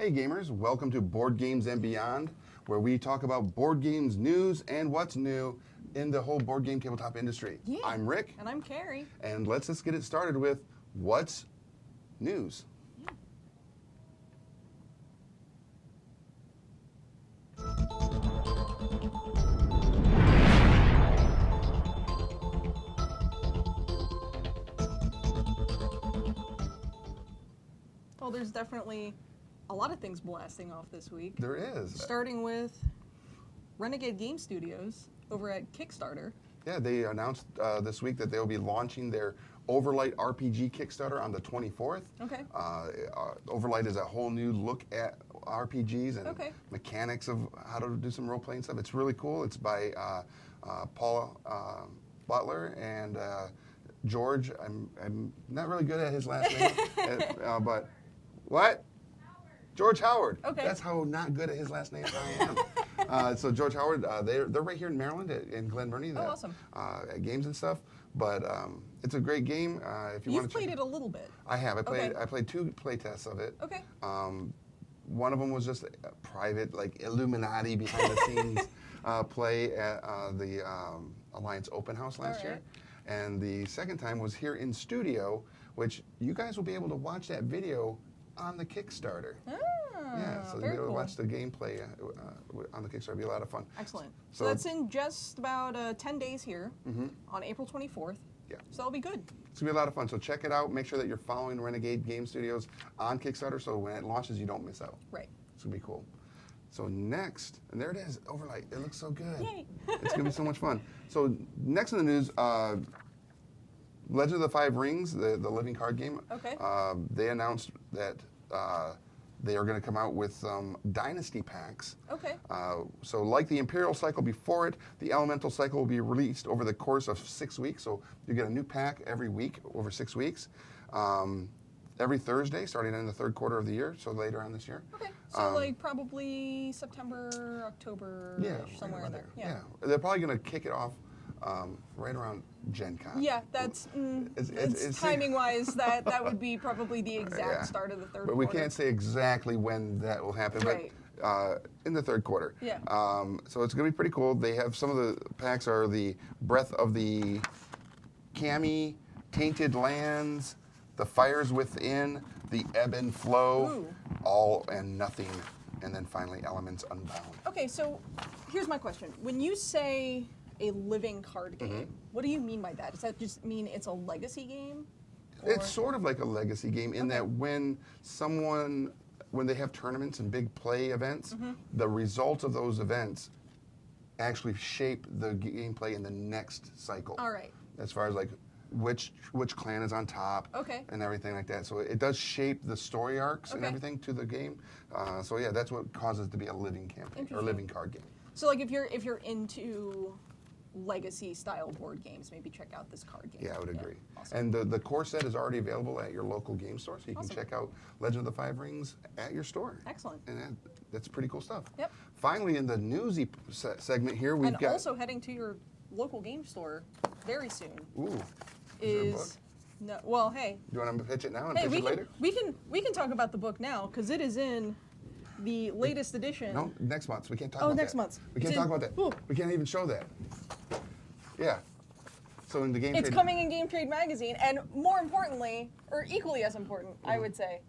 Hey gamers, welcome to Board Games and Beyond, where we talk about board games news and what's new in the whole board game tabletop industry. Yeah. I'm Rick. And I'm Carrie. And let's just get it started with what's news. Yeah. Well, there's definitely a lot of things blasting off this week. There is. Starting with Renegade Game Studios over at Kickstarter. Yeah, they announced this week that they'll be launching their Overlight RPG Kickstarter on the 24th. Okay. Overlight is a whole new look at RPGs and Okay. mechanics of how to do some role-playing stuff. It's really cool. It's by Paul Butler and George. I'm not really good at his last name, but what? George Howard. Okay. That's how not good at his last name I am. So George Howard, they're right here in Maryland in Glen Burnie. Oh, awesome. At games and stuff. But it's a great game. If you want You've to played it a little bit. I have. Okay. I played 2 play tests of it. Okay. One of them was just a private, like Illuminati behind the scenes play at the Alliance Open House last year. And the second time was here in studio, which you guys will be able to watch that video on the Kickstarter. Yeah, so you'll be able to watch the gameplay on the Kickstarter. It'll be a lot of fun. Excellent. So that's in just about 10 days here on April 24th. Yeah. So that'll be good. It's going to be a lot of fun. So check it out. Make sure that you're following Renegade Game Studios on Kickstarter so when it launches, you don't miss out. Right. It's going to be cool. So next, and there it is, Overlight. It looks so good. Yay. It's going to be so much fun. So next in the news, Legend of the Five Rings, the living card game. Okay. They announced that they are going to come out with some Dynasty packs. Okay. So like the Imperial cycle before it, the Elemental cycle will be released over the course of 6 weeks. So you get a new pack every week over 6 weeks. Every Thursday, starting in the third quarter of the year, so later on this year. Okay. So like probably September, October, somewhere right in there. Yeah. They're probably going to kick it off right around Gen Con. Yeah, that's it's timing-wise, that would be probably the exact start of the third quarter. But we can't say exactly when that will happen, right. But in the third quarter. Yeah. So it's going to be pretty cool. They have some of the packs are the Breath of the Kami, Tainted Lands, the Fires Within, the Ebb and Flow, All and Nothing, and then finally Elements Unbound. Okay, so here's my question. When you say a living card game, what do you mean by that? Does that just mean it's a legacy game? Or? It's sort of like a legacy game in that when they have tournaments and big play events, the results of those events actually shape the gameplay in the next cycle. All right. As far as like which clan is on top and everything like that. So it does shape the story arcs and everything to the game. So yeah, that's what causes it to be a living campaign or living card game. So like if you're into legacy style board games, maybe check out this card game. Yeah, I would agree. Awesome. And the core set is already available at your local game store, so you can check out Legend of the Five Rings at your store. Excellent. And that's pretty cool stuff. Yep. Finally, in the newsy segment here, we've got... also heading to your local game store very soon. Ooh. Is there a book? No. Well, hey. You want to pitch it now and Hey, pitch it later? we can talk about the book now because it is in the latest edition. No, next month. We can't talk about that. Oh, next month. We can't talk about that. Ooh. We can't even show that. Yeah. So in the game It's trade... coming in Game Trade Magazine, and more importantly, or equally as important, I would say,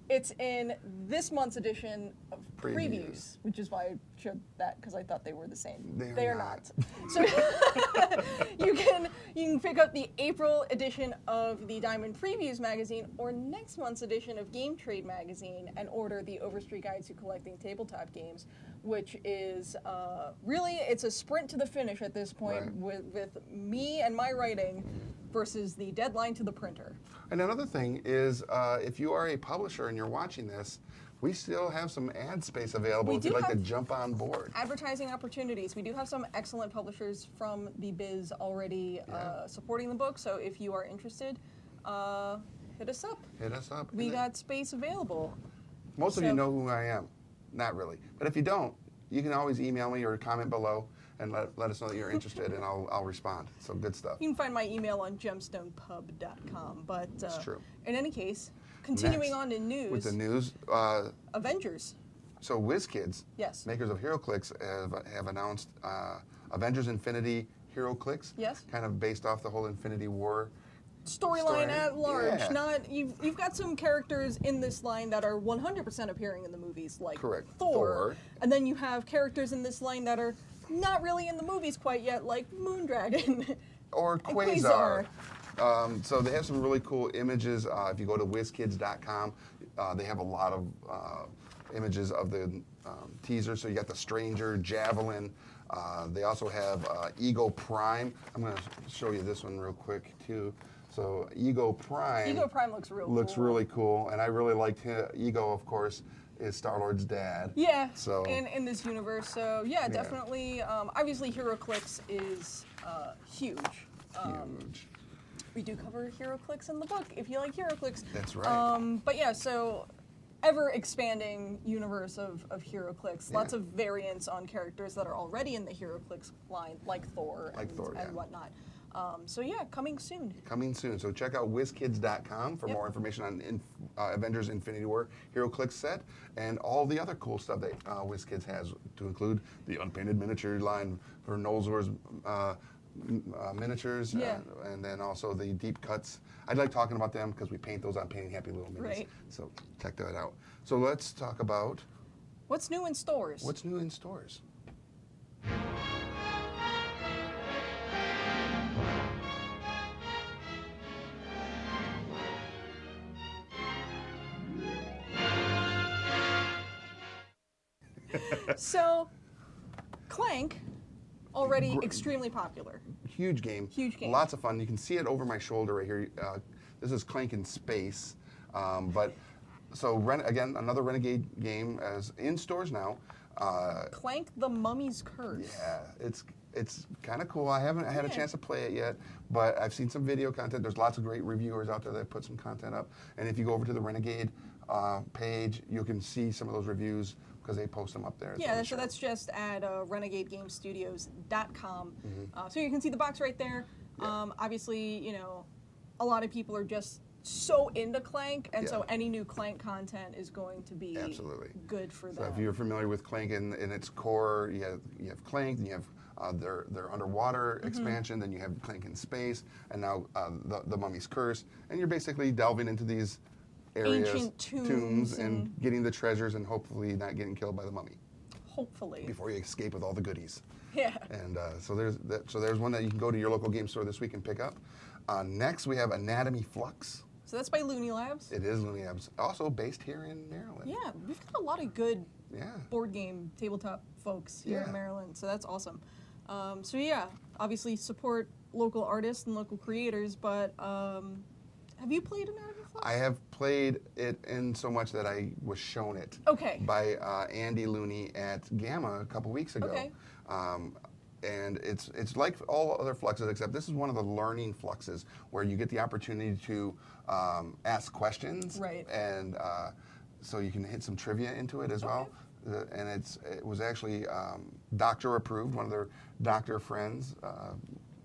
it's in this month's edition of Previews, which is why I showed that because I thought they were the same. They are not. So you can pick up the April edition of the Diamond Previews magazine or next month's edition of Game Trade Magazine and order the Overstreet Guide to Collecting Tabletop Games, which is really, it's a sprint to the finish at this point with me and my writing versus the deadline to the printer. And another thing is, if you are a publisher and you're watching this, we still have some ad space available if you'd like to jump on board. Advertising opportunities. We do have some excellent publishers from the biz already supporting the book, so if you are interested, hit us up. Hit us up. We got space available. Most of you know who I am. Not really. But if you don't, you can always email me or comment below and let us know that you're interested, and I'll respond. So good stuff. You can find my email on gemstonepub.com. But That's true. In any case, Continuing on in news. With the news. Avengers. So WizKids, yes, makers of HeroClix, have announced Avengers Infinity HeroClix. Yes. Kind of based off the whole Infinity War storyline at large. Yeah. Not you've got some characters in this line that are 100% appearing in the movies, like Correct. Thor, and then you have characters in this line that are not really in the movies quite yet, like Moondragon or Quasar. So they have some really cool images. If you go to WizKids.com, they have a lot of images of the teaser. So you got the Stranger, Javelin. They also have Ego Prime. I'm going to show you this one real quick too. So Ego Prime. Ego Prime looks really cool, and I really liked him. Ego, of course, is Star-Lord's dad. Yeah. So in this universe, so yeah, definitely. Obviously, HeroClix is huge. Huge. We do cover HeroClix in the book if you like HeroClix. That's right. But yeah, so ever expanding universe of HeroClix. Lots of variants on characters that are already in the HeroClix line, like Thor and whatnot. So yeah, coming soon. Coming soon. So check out WizKids.com for more information on Avengers Infinity War HeroClix set and all the other cool stuff that WizKids has, to include the unpainted miniature line for Nolzur's miniatures, and then also the deep cuts. I like talking about them because we paint those on Painting Happy Little Minis. Right. So check that out. So let's talk about what's new in stores. What's new in stores? So, Clank, already extremely popular. Huge game. Huge game. Lots of fun. You can see it over my shoulder right here. This is Clank in space. Again, another Renegade game as in stores now. Clank the Mummy's Curse. Yeah, it's kind of cool. I haven't had a chance to play it yet, but I've seen some video content. There's lots of great reviewers out there that put some content up. And if you go over to the Renegade page, you can see some of those reviews because they post them up there. Yeah, so that's just at renegadegamestudios.com. So you can see the box right there. Yeah. Obviously, a lot of people are just so into Clank, and so any new Clank content is going to be good for them. So if you're familiar with Clank in its core, you have Clank, then you have their underwater expansion, then you have Clank in space, and now the Mummy's Curse, and you're basically delving into these areas, ancient tombs and getting the treasures, and hopefully not getting killed by the mummy. Hopefully. Before you escape with all the goodies. Yeah. And so there's one that you can go to your local game store this week and pick up. Next, we have Anatomy Flux. So that's by Looney Labs? It is Looney Labs. Also based here in Maryland. Yeah, we've got a lot of good board game, tabletop folks here in Maryland, so that's awesome. So yeah, obviously support local artists and local creators, but have you played Anatomy Flux? I have played it in so much that I was shown it by Andy Looney at Gamma a couple weeks ago. Okay. And it's like all other fluxes, except this is one of the learning fluxes where you get the opportunity to ask questions, and so you can hit some trivia into it as well. And it was actually doctor approved. One of their doctor friends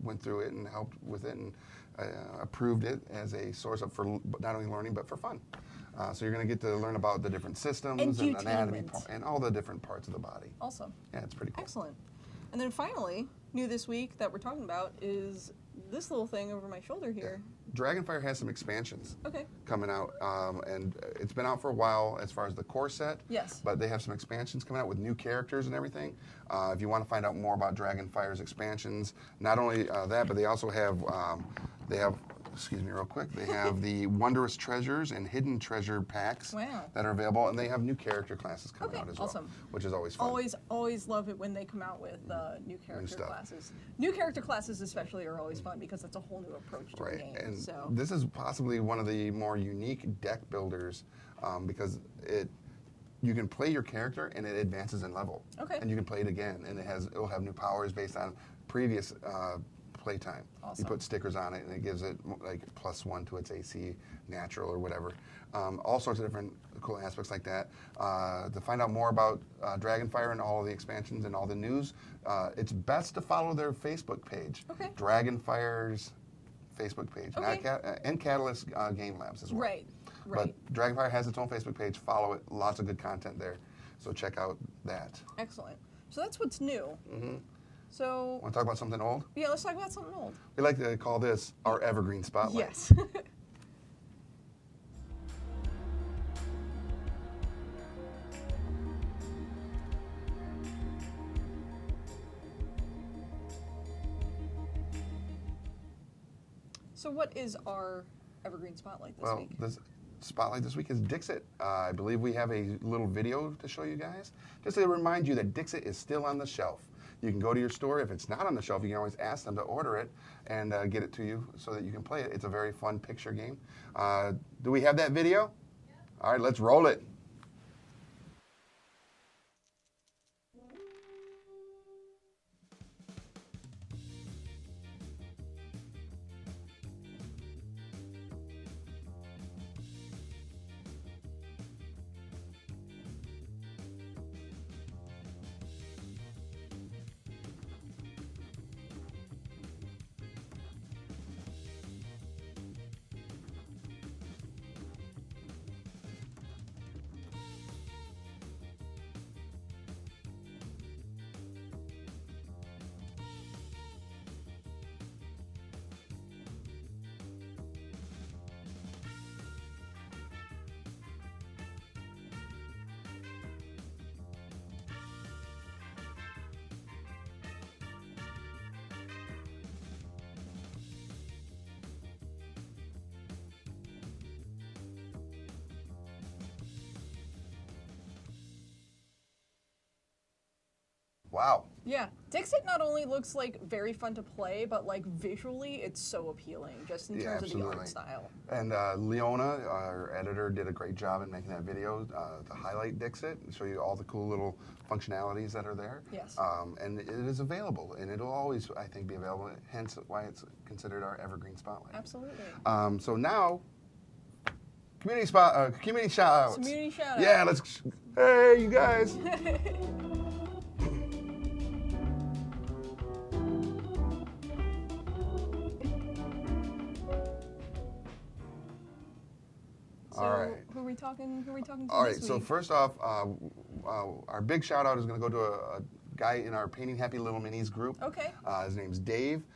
went through it and helped with it and approved it as a source for not only learning but for fun. So you're going to get to learn about the different systems and anatomy and all the different parts of the body. Awesome. Yeah, it's pretty cool. Excellent. And then finally, new this week that we're talking about is this little thing over my shoulder here. Dragonfire has some expansions coming out, and it's been out for a while as far as the core set. Yes. But they have some expansions coming out with new characters and everything. If you want to find out more about Dragonfire's expansions, not only that, but they also have excuse me real quick, they have the Wondrous Treasures and Hidden Treasure packs that are available, and they have new character classes coming out as well, which is always fun. Always love it when they come out with new character classes. New character classes especially are always fun because it's a whole new approach to the game. And so this is possibly one of the more unique deck builders because you can play your character and it advances in level. And you can play it again, and it'll have new powers based on previous playtime. You put stickers on it and it gives it like +1 to its AC natural or whatever. All sorts of different cool aspects like that. To find out more about Dragonfire and all of the expansions and all the news, it's best to follow their Facebook page. Dragonfire's Facebook page. And Catalyst Game Labs as well. Right. But Dragonfire has its own Facebook page. Follow it. Lots of good content there. So check out that. Excellent. So that's what's new. Mm-hmm. So. Want to talk about something old? Yeah, let's talk about something old. We like to call this our Evergreen Spotlight. Yes. So what is our Evergreen Spotlight this week? Well, this Spotlight this week is Dixit. I believe we have a little video to show you guys. Just to remind you that Dixit is still on the shelf. You can go to your store. If it's not on the shelf, you can always ask them to order it and get it to you so that you can play it. It's a very fun picture game. Do we have that video? Yeah. All right, let's roll it. Wow. Yeah, Dixit not only looks like very fun to play, but like visually, it's so appealing just in terms of the art style. And Leona, our editor, did a great job in making that video to highlight Dixit and show you all the cool little functionalities that are there. Yes. And it is available, and it'll always, I think, be available. Hence, why it's considered our Evergreen Spotlight. Absolutely. So now, community shout-outs. Community shout-outs. Yeah, let's. Hey, you guys. So all right. Who are we talking to All right, this so week? first off, our big shout out is going to go to a guy in our Painting Happy Little Minis group. Okay. His name's Dave.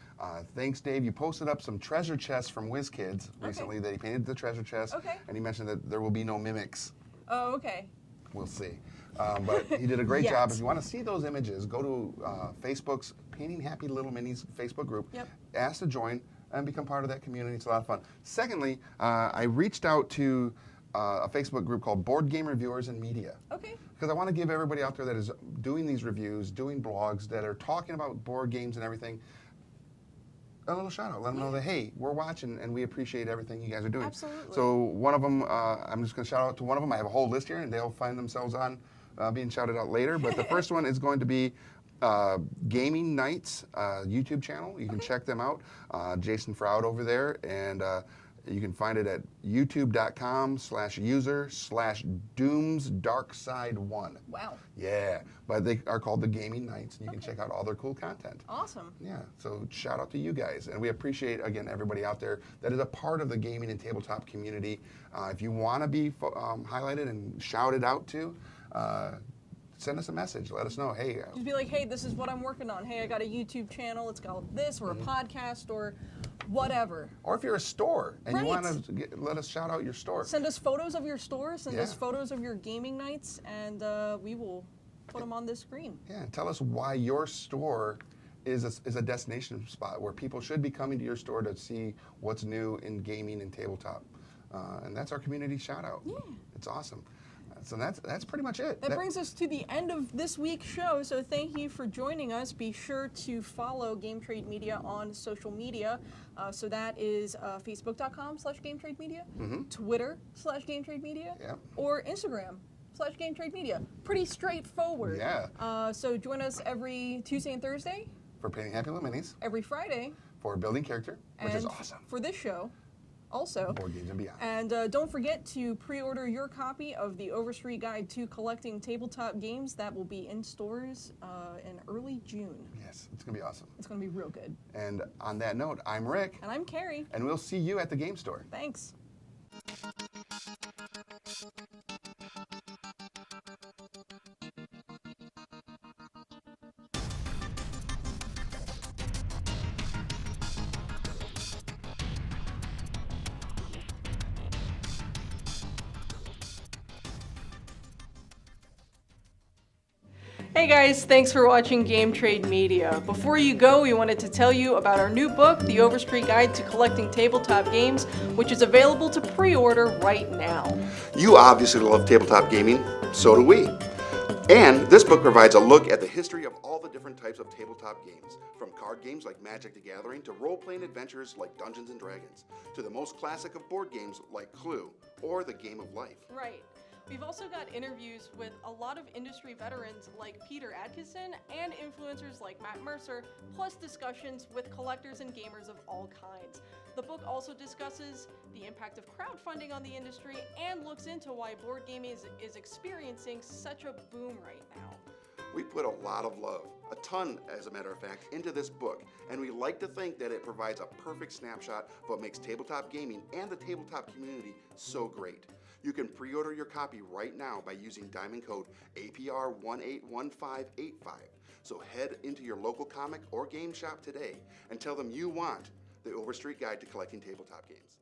Thanks, Dave. You posted up some treasure chests from WizKids recently that he painted the treasure chest. Okay. And he mentioned that there will be no mimics. Oh, okay. We'll see. But he did a great job. If you want to see those images, go to Facebook's Painting Happy Little Minis Facebook group. Yep. Ask to join and become part of that community. It's a lot of fun. Secondly, I reached out to a Facebook group called Board Game Reviewers and Media. Okay. Because I want to give everybody out there that is doing these reviews, doing blogs, that are talking about board games and everything, a little shout out. Let them know that, hey, we're watching and we appreciate everything you guys are doing. Absolutely. So one of them, I'm just going to shout out to one of them. I have a whole list here and they'll find themselves on being shouted out later. But the first one is going to be Gaming Nights YouTube channel. You can check them out. Jason Froud over there. And you can find it at youtube.com/user/doomsdarkside1. Wow. Yeah, but they are called the Gaming Nights, and you can check out all their cool content. Awesome. Yeah, so shout out to you guys. And we appreciate, again, everybody out there that is a part of the gaming and tabletop community. If you want to be highlighted and shouted out to, send us a message. Let us know, hey. Just be like, hey, this is what I'm working on. Hey, I got a YouTube channel. It's got this, or a podcast, or whatever. Or if you're a store and you want to let us shout out your store. Send us photos of your store. Send us photos of your gaming nights, and we will put them on this screen. Yeah, and tell us why your store is a destination spot where people should be coming to your store to see what's new in gaming and tabletop. And that's our community shout out. Yeah. It's awesome. So that's pretty much it. That brings us to the end of this week's show. So thank you for joining us. Be sure to follow Game Trade Media on social media. So that is facebook.com/GameTradeMedia, Twitter/GameTradeMedia, or Instagram/GameTradeMedia. Pretty straightforward. Yeah. So join us every Tuesday and Thursday. For Painting Happy Little Minis. Every Friday. For Building Character, which is awesome. For this show. Also, Board Games and Beyond. And don't forget to pre-order your copy of the Overstreet Guide to Collecting Tabletop Games. That will be in stores in early June. Yes, it's going to be awesome. It's going to be real good. And on that note, I'm Rick. And I'm Carrie. And we'll see you at the game store. Thanks. Hey guys, thanks for watching Game Trade Media. Before you go, we wanted to tell you about our new book, The Overstreet Guide to Collecting Tabletop Games, which is available to pre-order right now. You obviously love tabletop gaming, so do we. And this book provides a look at the history of all the different types of tabletop games, from card games like Magic the Gathering to role-playing adventures like Dungeons & Dragons, to the most classic of board games like Clue or the Game of Life. Right. We've also got interviews with a lot of industry veterans like Peter Atkinson and influencers like Matt Mercer, plus discussions with collectors and gamers of all kinds. The book also discusses the impact of crowdfunding on the industry and looks into why board gaming is experiencing such a boom right now. We put a lot of love, a ton as a matter of fact, into this book, and we like to think that it provides a perfect snapshot of what makes tabletop gaming and the tabletop community so great. You can pre-order your copy right now by using diamond code APR181585. So head into your local comic or game shop today and tell them you want the Overstreet Guide to Collecting Tabletop Games.